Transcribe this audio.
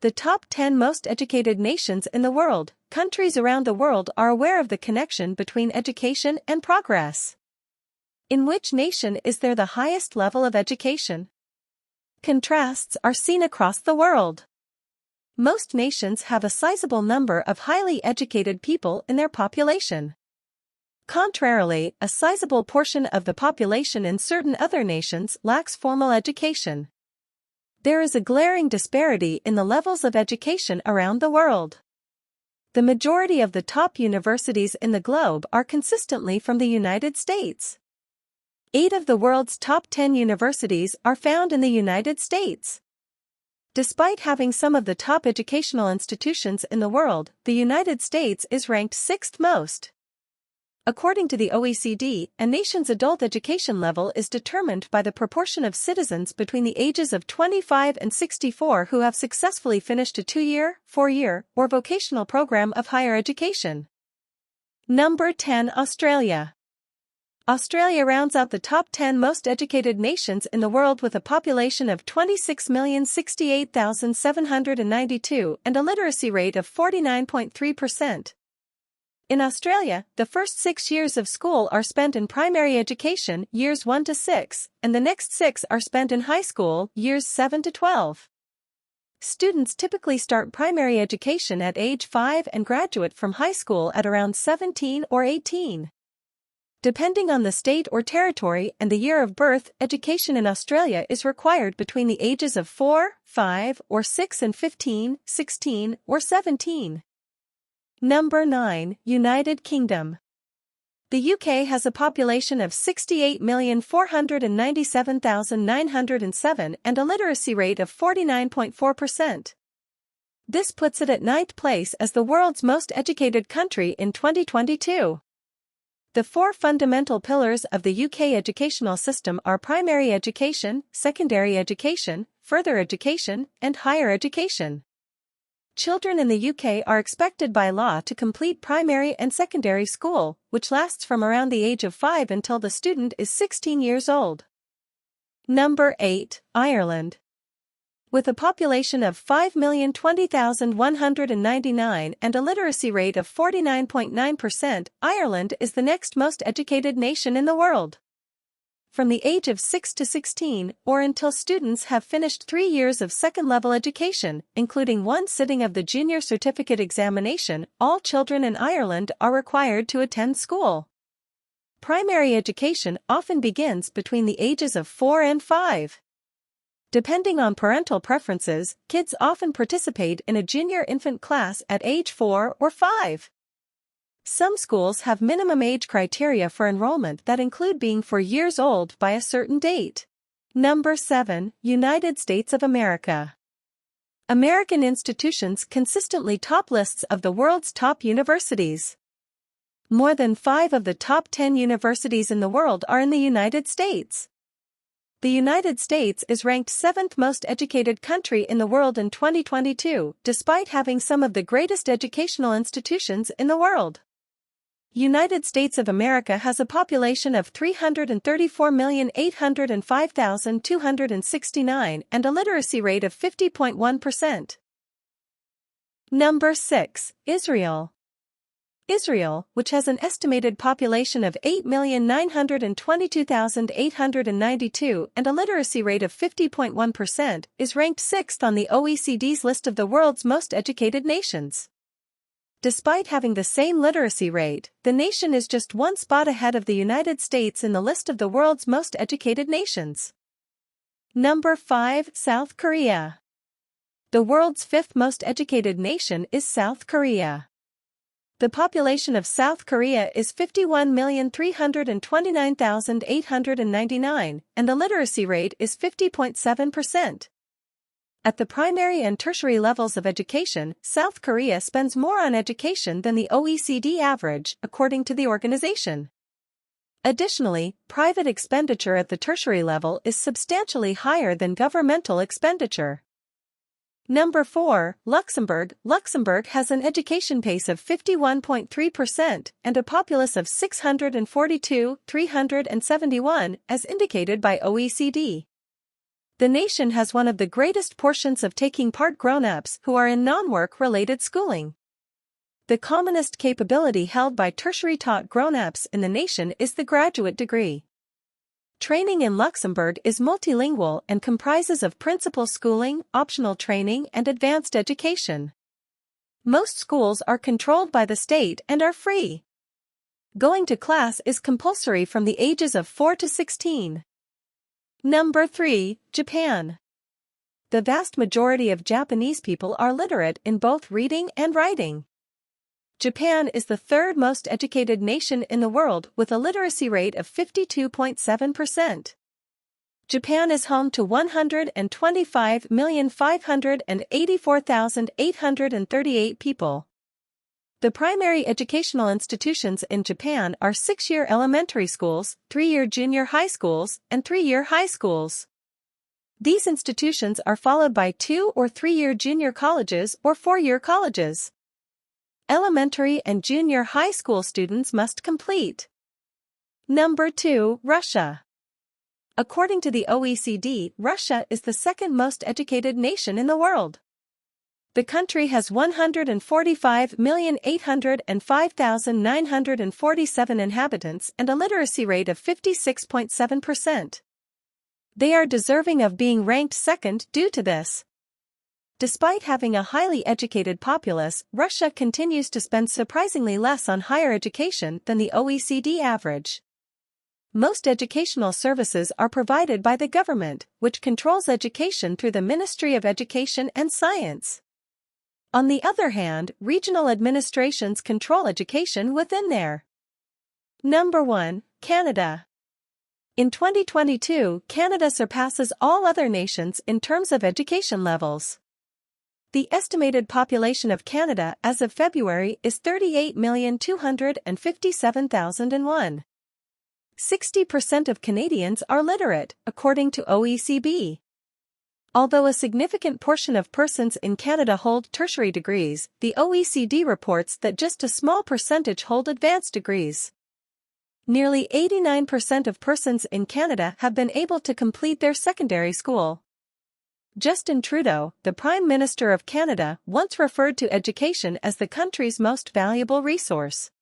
The top 10 most educated nations in the world. Countries around the world are aware of the connection between education and progress. In which nation is there the highest level of education? Contrasts are seen across the world. Most nations have a sizable number of highly educated people in their population. Contrarily, a sizable portion of the population in certain other nations lacks formal education. There is a glaring disparity in the levels of education around the world. The majority of the top universities in the globe are consistently from the United States. 8 of the world's top 10 universities are found in the United States. Despite having some of the top educational institutions in the world, the United States is ranked 6th most. According to the OECD, a nation's adult education level is determined by the proportion of citizens between the ages of 25 and 64 who have successfully finished a 2-year, 4-year, or vocational program of higher education. Number 10. Australia. Australia rounds out the top 10 most educated nations in the world with a population of 26,068,792 and a literacy rate of 49.3%. In Australia, the first 6 years of school are spent in primary education, years 1 to 6, and the next 6 are spent in high school, years 7 to 12. Students typically start primary education at age 5 and graduate from high school at around 17 or 18. Depending on the state or territory and the year of birth, education in Australia is required between the ages of 4, 5, or 6 and 15, 16, or 17. Number 9. United Kingdom. The UK has a population of 68,497,907 and a literacy rate of 49.4%. This puts it at 9th place as the world's most educated country in 2022. The 4 fundamental pillars of the UK educational system are primary education, secondary education, further education, and higher education. Children in the UK are expected by law to complete primary and secondary school, which lasts from around the age of 5 until the student is 16 years old. Number 8. Ireland. With a population of 5,020,199 and a literacy rate of 49.9%, Ireland is the next most educated nation in the world. From the age of 6 to 16, or until students have finished 3 years of second-level education, including 1 sitting of the Junior Certificate Examination, all children in Ireland are required to attend school. Primary education often begins between the ages of 4 and 5. Depending on parental preferences, kids often participate in a junior infant class at age 4 or 5. Some schools have minimum age criteria for enrollment that include being 4 years old by a certain date. Number 7. United States of America. American institutions consistently top lists of the world's top universities. More than 5 of the top 10 universities in the world are in the United States. The United States is ranked 7th most educated country in the world in 2022, despite having some of the greatest educational institutions in the world. United States of America has a population of 334,805,269 and a literacy rate of 50.1%. Number 6. Israel. Israel, which has an estimated population of 8,922,892 and a literacy rate of 50.1%, is ranked 6th on the OECD's list of the world's most educated nations. Despite having the same literacy rate, the nation is just 1 spot ahead of the United States in the list of the world's most educated nations. Number 5. South Korea. The world's 5th most educated nation is South Korea. The population of South Korea is 51,329,899, and the literacy rate is 50.7%. At the primary and tertiary levels of education, South Korea spends more on education than the OECD average, according to the organization. Additionally, private expenditure at the tertiary level is substantially higher than governmental expenditure. Number 4. Luxembourg. Luxembourg has an education pace of 51.3% and a populace of 642,371, as indicated by OECD. The nation has one of the greatest portions of taking part grown-ups who are in non-work-related schooling. The commonest capability held by tertiary-taught grown-ups in the nation is the graduate degree. Training in Luxembourg is multilingual and comprises of principal schooling, optional training, and advanced education. Most schools are controlled by the state and are free. Going to class is compulsory from the ages of 4 to 16. Number 3, Japan. The vast majority of Japanese people are literate in both reading and writing. Japan is the third most educated nation in the world with a literacy rate of 52.7%. Japan is home to 125,584,838 people. The primary educational institutions in Japan are 6-year elementary schools, 3-year junior high schools, and 3-year high schools. These institutions are followed by 2- or 3-year junior colleges or 4-year colleges. Elementary and junior high school students must complete. Number 2, Russia. According to the OECD, Russia is the second most educated nation in the world. The country has 145,805,947 inhabitants and a literacy rate of 56.7%. They are deserving of being ranked second due to this. Despite having a highly educated populace, Russia continues to spend surprisingly less on higher education than the OECD average. Most educational services are provided by the government, which controls education through the Ministry of Education and Science. On the other hand, regional administrations control education within there. Number 1, Canada. In 2022, Canada surpasses all other nations in terms of education levels. The estimated population of Canada as of February is 38,257,001. 60% of Canadians are literate, according to OECD. Although a significant portion of persons in Canada hold tertiary degrees, the OECD reports that just a small percentage hold advanced degrees. Nearly 89% of persons in Canada have been able to complete their secondary school. Justin Trudeau, the Prime Minister of Canada, once referred to education as the country's most valuable resource.